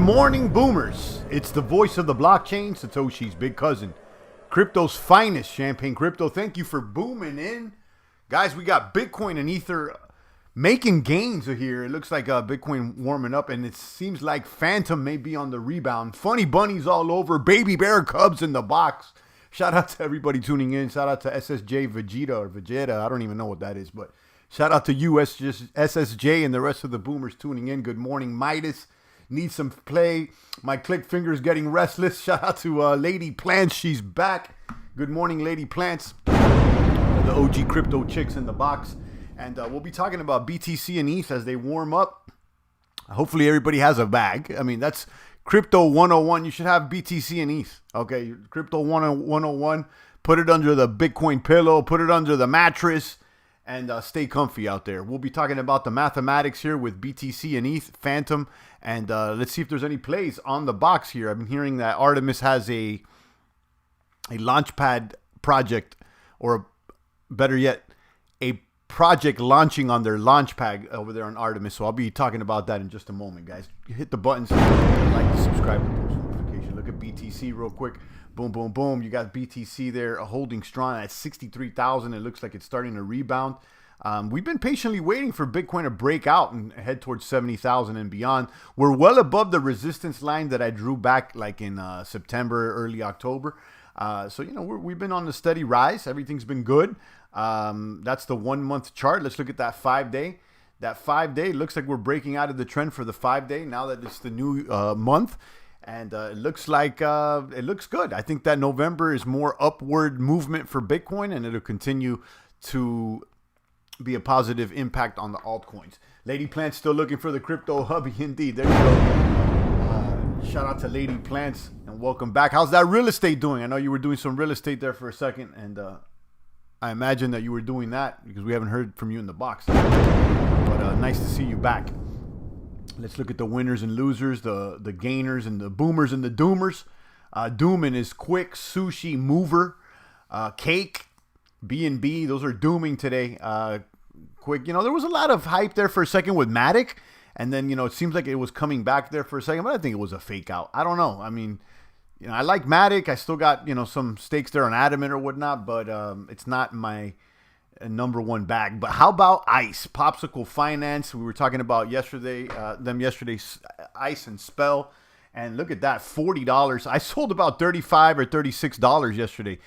morning, boomers. It's the voice of the blockchain, Satoshi's big cousin, crypto's finest, Champagne Crypto. Thank you for booming in. Guys, we got Bitcoin and Ether making gains here. It looks like Bitcoin warming up, and it seems like FANTOM may be on the rebound. Funny bunnies all over, baby bear cubs in the box. Shout out to everybody tuning in. Shout out to SSJ Vegeta. I don't even know what that is, but shout out to SSJ and the rest of the boomers tuning in. Good morning, Midas. Need some play. My click finger's getting restless. Shout out to Lady Plants. She's back. Good morning, Lady Plants. The OG crypto chicks in the box. And we'll be talking about BTC and ETH as they warm up. Hopefully everybody has a bag. I mean, that's Crypto 101. You should have BTC and ETH. Okay, Crypto 101. Put it under the Bitcoin pillow. Put it under the mattress. And stay comfy out there. We'll be talking about the mathematics here with BTC and ETH, FANTOM. And let's see if there's any plays on the box here. I've been hearing that Artemis has a launchpad project, or better yet, a project launching on their launchpad over there on Artemis. So I'll be talking about that in just a moment, guys. Hit the buttons, like, subscribe, and post notification. Look at BTC real quick. Boom, boom, boom. You got BTC there holding strong at 63,000. It looks like it's starting to rebound. We've been patiently waiting for Bitcoin to break out and head towards 70,000 and beyond. We're well above the resistance line that I drew back like in September, early October. So, you know, we've been on the steady rise. Everything's been good. That's the 1 month chart. Let's look at that 5-day. That 5-day looks like we're breaking out of the trend for the 5-day now that it's the new month. And it looks like it looks good. I think that November is more upward movement for Bitcoin, and it'll continue to be a positive impact on the altcoins. Lady Plants still looking for the crypto hubby. Indeed. There you go. Shout out to Lady Plants and welcome back. How's that real estate doing? I know you were doing some real estate there for a second, and I imagine that you were doing that because we haven't heard from you in the box. But nice to see you back. Let's look at the winners and losers, the gainers and the boomers and the doomers. Dooming is Quick, Sushi, Mover, Cake, B&B. Those are dooming today. Quick, you know, there was a lot of hype there for a second with Matic. And then, you know, it seems like it was coming back there for a second. But I think it was a fake out. I don't know. I mean, you know, I like Matic. I still got, you know, some stakes there on Adamant or whatnot. But it's not my number one bag. But how about ICE, Popsicle Finance? We were talking about yesterday, ICE and Spell, and look at that, $40. I sold about $35 or $36 yesterday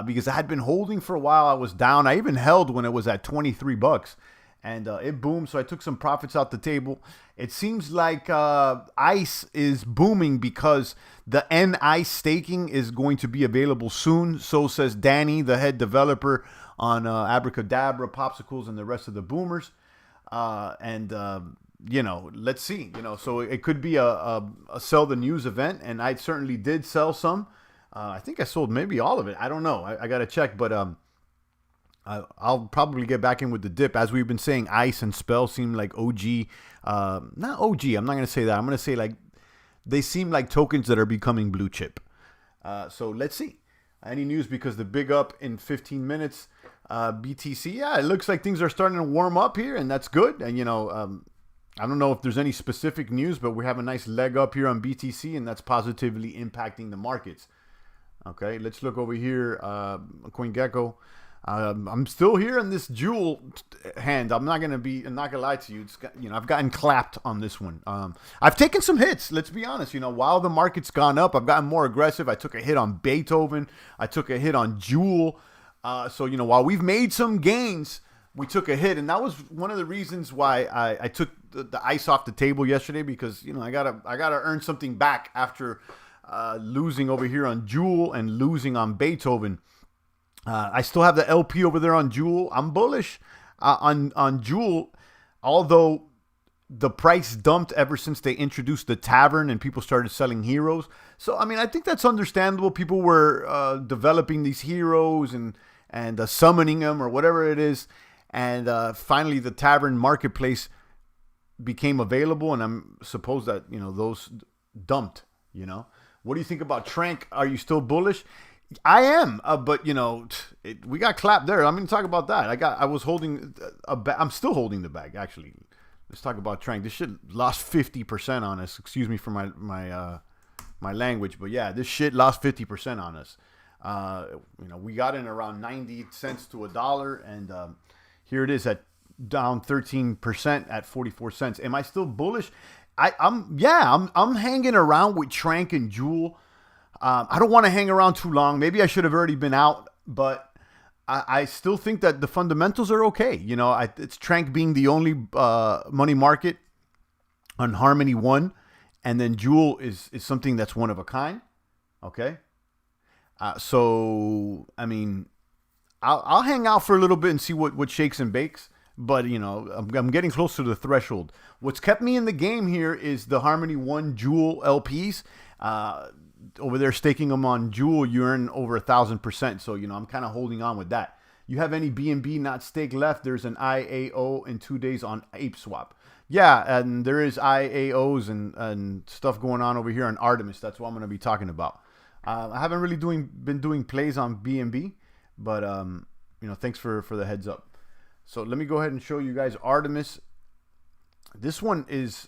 because I had been holding for a while. I was down. I even held when it was at $23, and it boomed. So I took some profits out the table. It seems like ICE is booming because the N-ICE staking is going to be available soon. So says Danny, the head developer on Abracadabra, Popsicles, and the rest of the boomers. You know, let's see. You know, so it could be a sell the news event, and I certainly did sell some. I think I sold maybe all of it. I don't know. I got to check, but I'll probably get back in with the dip. As we've been saying, ICE and Spell seem like OG. Not OG. I'm not going to say that. I'm going to say like they seem like tokens that are becoming blue chip. So let's see. Any news, because the big up in 15 minutes. BTC, yeah, it looks like things are starting to warm up here, and that's good. And, you know, I don't know if there's any specific news, but we have a nice leg up here on BTC, and that's positively impacting the markets. Okay, let's look over here. CoinGecko. I'm still here in this jewel hand. I'm not gonna lie to you. It's got, you know, I've gotten clapped on this one. I've taken some hits. Let's be honest. You know, while the market's gone up, I've gotten more aggressive. I took a hit on Beethoven. I took a hit on Jewel. So, you know, while we've made some gains, we took a hit. And that was one of the reasons why I took the ICE off the table yesterday, because, you know, I gotta earn something back after losing over here on Jewel and losing on Beethoven. I still have the LP over there on Jewel. I'm bullish on Jewel, although the price dumped ever since they introduced the tavern and people started selling heroes. So, I mean, I think that's understandable. People were developing these heroes and summoning them or whatever it is. And finally, the tavern marketplace became available. And I'm supposed that, you know, those dumped, you know. What do you think about Trank? Are you still bullish? I am, but you know, we got clapped there. I'm going to talk about that. I'm still holding the bag, actually. let's talk about Trank. This shit lost 50% on us. Excuse me for my language, but yeah, this shit lost 50% on us. We got in around 90 cents to $1, and here it is at down 13% at 44 cents. Am I still bullish? I'm hanging around with Trank and Jewel. I don't want to hang around too long. Maybe I should have already been out, but I still think that the fundamentals are okay. It's Trank being the only money market on Harmony 1, and then Jewel is something that's one of a kind. Okay. So, I mean, I'll hang out for a little bit and see what shakes and bakes. But, I'm getting close to the threshold. What's kept me in the game here is the Harmony 1 Jewel LPs. Over there staking them on Jewel, you earn over 1,000%. So, I'm kind of holding on with that. You have any BNB not staked left? There's an IAO in 2 days on ApeSwap. Yeah, and there is IAOs and stuff going on over here on Artemis. That's what I'm going to be talking about. I haven't really been doing plays on BNB, but thanks for the heads up. So let me go ahead and show you guys Artemis. This one is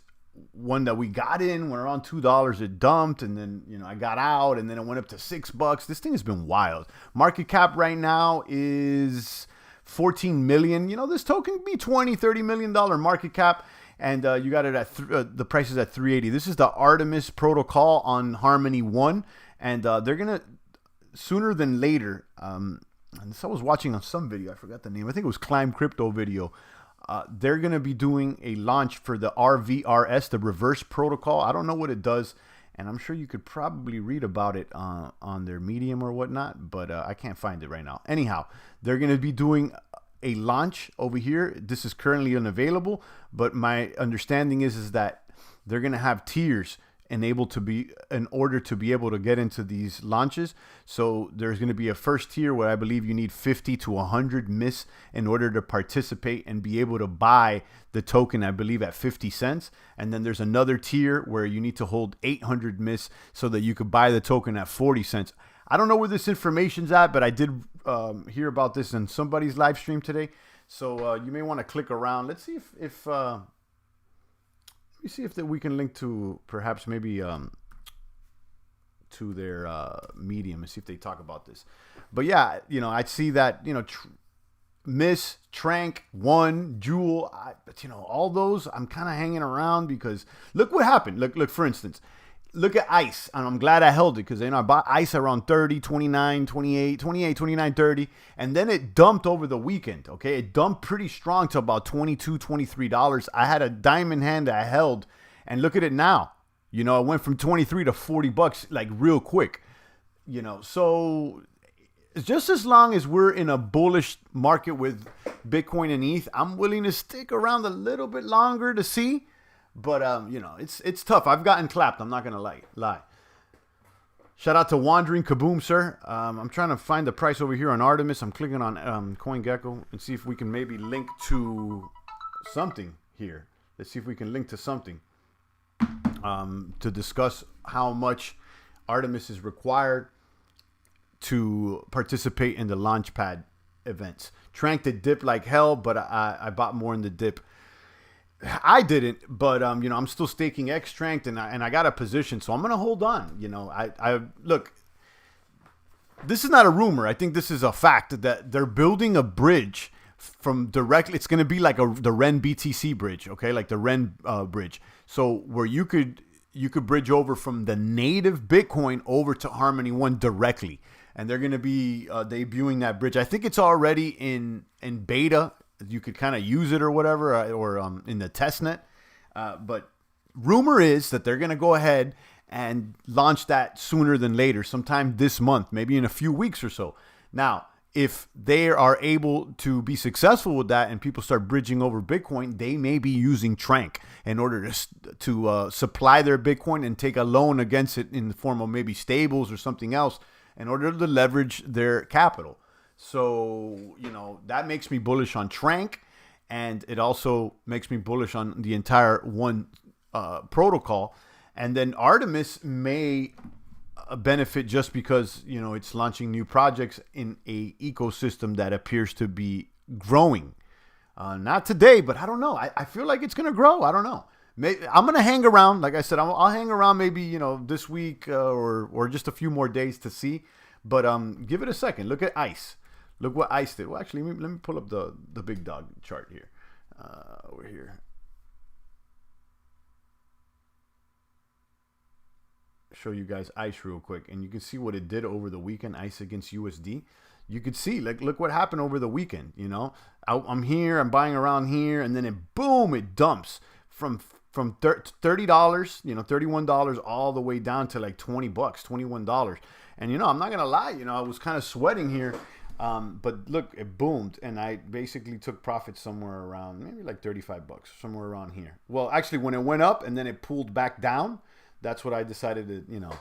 one that we got in. We're on $2. It dumped, and then I got out, and then it went up to $6. This thing has been wild. Market cap right now is 14 million. This token could be $20-30 million market cap, and you got it at the price is at 380. This is the Artemis protocol on Harmony 1, and they're gonna sooner than later. And this I was watching on some video. I forgot the name. I think it was Climb Crypto video. They're going to be doing a launch for the RVRS, the reverse protocol. I don't know what it does, and I'm sure you could probably read about it on their Medium or whatnot, but I can't find it right now. Anyhow, they're going to be doing a launch over here. This is currently unavailable, but my understanding is that they're going to have tiers in order to be able to get into these launches. So there's going to be a first tier where I believe you need 50 to 100 MIS in order to participate and be able to buy the token, I believe, at 50 cents. And then there's another tier where you need to hold 800 MIS so that you could buy the token at 40 cents. I don't know where this information's at, but I did hear about this in somebody's live stream today. So you may want to click around. Let's see if let me see if we can link to perhaps maybe to their Medium and see if they talk about this. But yeah, I'd see that, Miss, Trank, 1, Jewel, but all those I'm kind of hanging around because look what happened. Look, for instance, look at ICE, and I'm glad I held it because I bought ICE around 30, 29, 28, 29, 30, and then it dumped over the weekend. Okay, it dumped pretty strong to about $22, $23. I had a diamond hand that I held, and look at it now. It went from 23 to $40 like real quick. So just as long as we're in a bullish market with Bitcoin and ETH, I'm willing to stick around a little bit longer to see. But, it's tough. I've gotten clapped. I'm not going to lie. Shout out to Wandering Kaboom, sir. I'm trying to find the price over here on Artemis. I'm clicking on CoinGecko and see if we can maybe link to something here. Let's see if we can link to something to discuss how much Artemis is required to participate in the Launchpad events. Trank the dip like hell, but I bought more in the dip. I didn't, but I'm still staking X Trank, and I got a position, so I'm gonna hold on. I look. This is not a rumor. I think this is a fact that they're building a bridge from directly. It's gonna be like the REN BTC bridge, okay, like the REN bridge. So where you could bridge over from the native Bitcoin over to Harmony 1 directly, and they're gonna be debuting that bridge. I think it's already in beta. You could kind of use it or whatever, or in the test net. But rumor is that they're going to go ahead and launch that sooner than later, sometime this month, maybe in a few weeks or so. Now, if they are able to be successful with that and people start bridging over Bitcoin, they may be using Trank in order to supply their Bitcoin and take a loan against it in the form of maybe stables or something else in order to leverage their capital. So, that makes me bullish on Trank, and it also makes me bullish on the entire one protocol. And then Artemis may benefit just because, it's launching new projects in a ecosystem that appears to be growing. Not today, but I don't know. I feel like it's going to grow. I don't know. I'm going to hang around. Like I said, I'll hang around maybe, you know, this week or just a few more days to see. But give it a second. Look at ICE. Look what ICE did. Well, actually, let me pull up the big dog chart here. Over here. Show you guys ICE real quick. And you can see what it did over the weekend, ICE against USD. You could see, like, look what happened over the weekend, you know. I'm here, I'm buying around here, and then it dumps from $30, you know, $31 all the way down to like $20, $21. And, you know, I'm not going to lie, you know, I was kind of sweating here. But look, it boomed, and I basically took profit somewhere around maybe like $35, somewhere around here. Well, actually, when it went up and then it pulled back down, that's what I decided to, you know,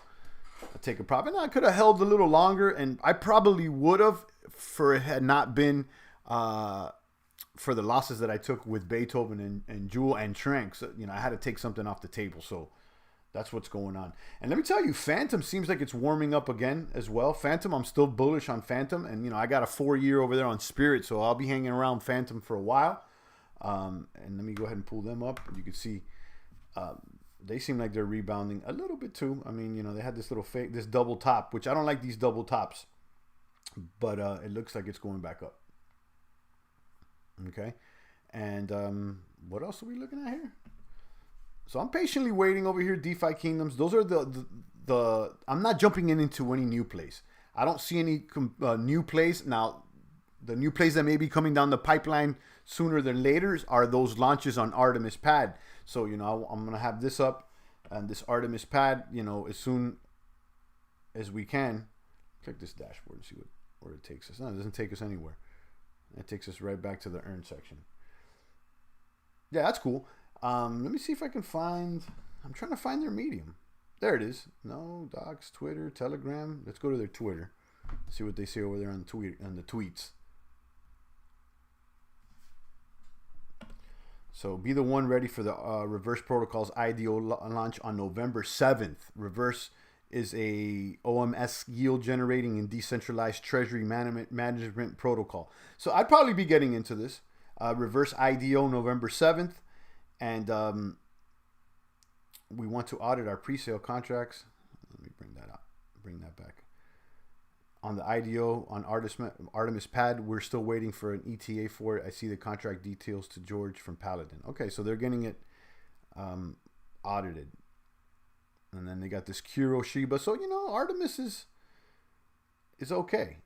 take a profit. Now, I could have held a little longer, and I probably would have for it had not been for the losses that I took with Beethoven and Jewel and Trank. So, you know, I had to take something off the table. So that's what's going on. And let me tell you, Phantom seems like it's warming up again as well. Phantom, I'm still bullish on Phantom. And, you know, I got a 4-year over there on Spirit, so I'll be hanging around Phantom for a while. And let me go ahead and pull them up. You can see they seem like they're rebounding a little bit too. I mean, you know, they had this little fake, this double top, which I don't like these double tops. But it looks like it's going back up. Okay. And what else are we looking at here? So I'm patiently waiting over here. DeFi Kingdoms. Those are the I'm not jumping into any new plays. I don't see any new plays. Now, the new plays that may be coming down the pipeline sooner than later are those launches on Artemis Pad. So, you know, I'm going to have this up and this Artemis Pad, you know, as soon as we can. Click this dashboard and see where it takes us. No, it doesn't take us anywhere. It takes us right back to the earn section. Yeah, that's cool. Let me see if I can find, I'm trying to find their Medium. There it is. No, Docs, Twitter, Telegram. Let's go to their Twitter. See what they say over there on the tweets. So be the one ready for the Reverse Protocols IDO launch on November 7th. Reverse is a OMS yield generating and decentralized treasury management protocol. So I'd probably be getting into this. Reverse IDO November 7th. And we want to audit our pre-sale contracts. Let me bring that back. On the IDO, on Artemis Pad, we're still waiting for an ETA for it. I see the contract details to George from Paladin. Okay, so they're getting it audited. And then they got this Kuro Shiba. So, you know, Artemis is okay.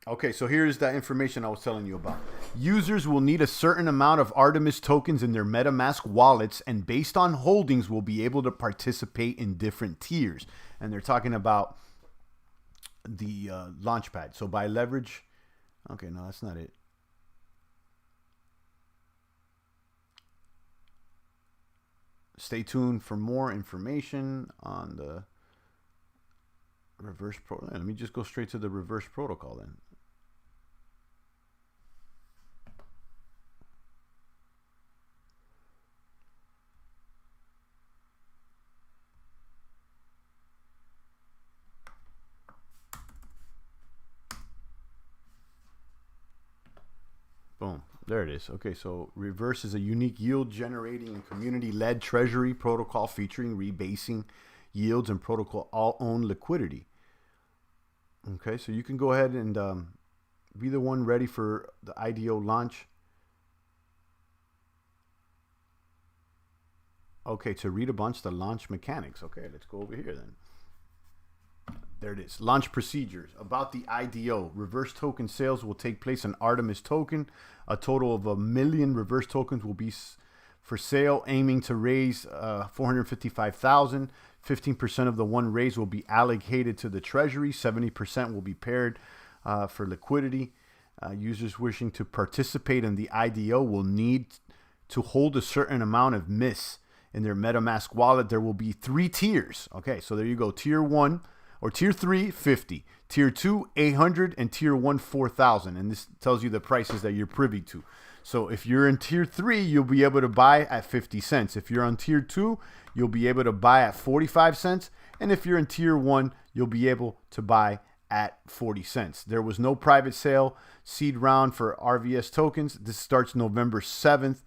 Okay, so here's that information I was telling you about. Users will need a certain amount of Artemis tokens in their MetaMask wallets, and based on holdings, will be able to participate in different tiers. And they're talking about the Launchpad. So by leverage, okay, no, that's not it. Stay tuned for more information on the reverse protocol. Let me just go straight to the reverse protocol then. Boom. There it is. Okay, so Reverse is a unique yield-generating and community-led treasury protocol featuring rebasing yields and protocol all-owned liquidity. Okay, so you can go ahead and be the one ready for the IDO launch. Okay, to read a bunch of the launch mechanics. Okay, let's go over here then. There it is. Launch procedures. About the IDO. Reverse token sales will take place on Artemis token. A total of 1 million reverse tokens will be for sale, aiming to raise 455,000. 15% of the one raise will be allocated to the treasury. 70% will be paired for liquidity. Users wishing to participate in the IDO will need to hold a certain amount of MIS in their MetaMask wallet. There will be 3 tiers. Okay, so there you go. Tier 1 or tier 3, 50. Tier 2, 800, and tier 1, 4,000. And this tells you the prices that you're privy to. So if you're in tier 3, you'll be able to buy at 50 cents. If you're on tier 2, you'll be able to buy at 45 cents. And if you're in tier 1, you'll be able to buy at 40 cents. There was no private sale seed round for RVS tokens. This starts November 7th,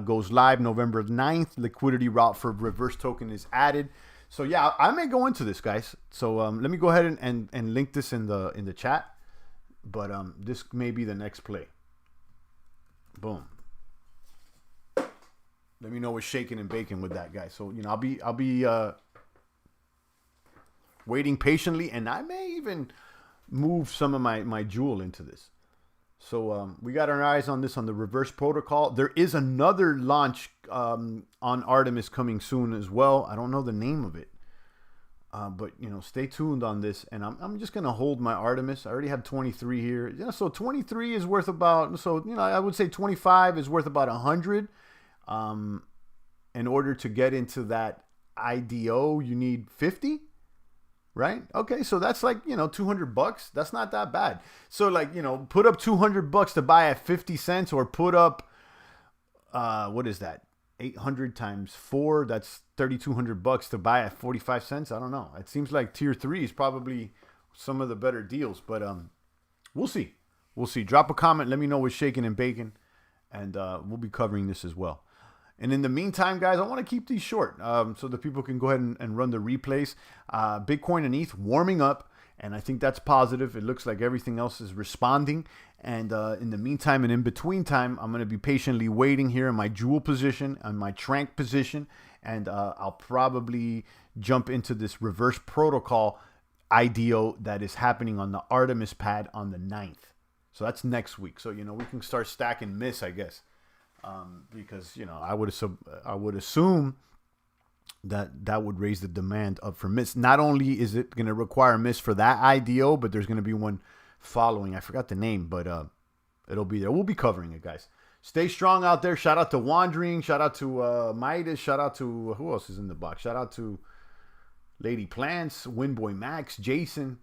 goes live November 9th. Liquidity route for reverse token is added. So yeah, I may go into this, guys. So let me go ahead and link this in the chat. But this may be the next play. Boom. Let me know what's shaking and baking with that, guys. So I'll be waiting patiently, and I may even move some of my jewel into this. So we got our eyes on this on the reverse protocol. There is another launch on Artemis coming soon as well. I don't know the name of it, but stay tuned on this. And I'm just gonna hold my Artemis. I already have 23 here. So 23 is worth about. So I would say 25 is worth about 100. In order to get into that IDO, you need 50. Right? Okay, so that's like, $200. That's not that bad. So like, put up $200 to buy at 50 cents, or put up, what is that? 800 times 4, that's $3,200 to buy at 45 cents. I don't know. It seems like tier 3 is probably some of the better deals, but we'll see. We'll see. Drop a comment. Let me know what's shaking and baking, and we'll be covering this as well. And in the meantime, guys, I want to keep these short so that people can go ahead and run the replays. Bitcoin and ETH warming up, and I think that's positive. It looks like everything else is responding. And in the meantime and in between time, I'm going to be patiently waiting here in my jewel position, on my Trank position, and I'll probably jump into this reverse protocol IDO that is happening on the Artemis Pad on the 9th. So that's next week. So, we can start stacking miss, I guess. Because I would assume that would raise the demand up for miss. Not only is it going to require miss for that IDO, but there's going to be one following. I forgot the name, but it'll be there. We'll be covering it, guys. Stay strong out there. Shout out to Wandering. Shout out to Midas. Shout out to who else is in the box? Shout out to Lady Plants, Winboy Max, Jason,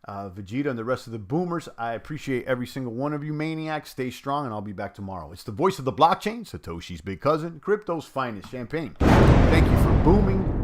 Vegeta, and the rest of the boomers. I appreciate every single one of you maniacs. Stay strong, and I'll be back tomorrow. It's the voice of the blockchain, Satoshi's big cousin, crypto's finest champagne. Thank you for booming.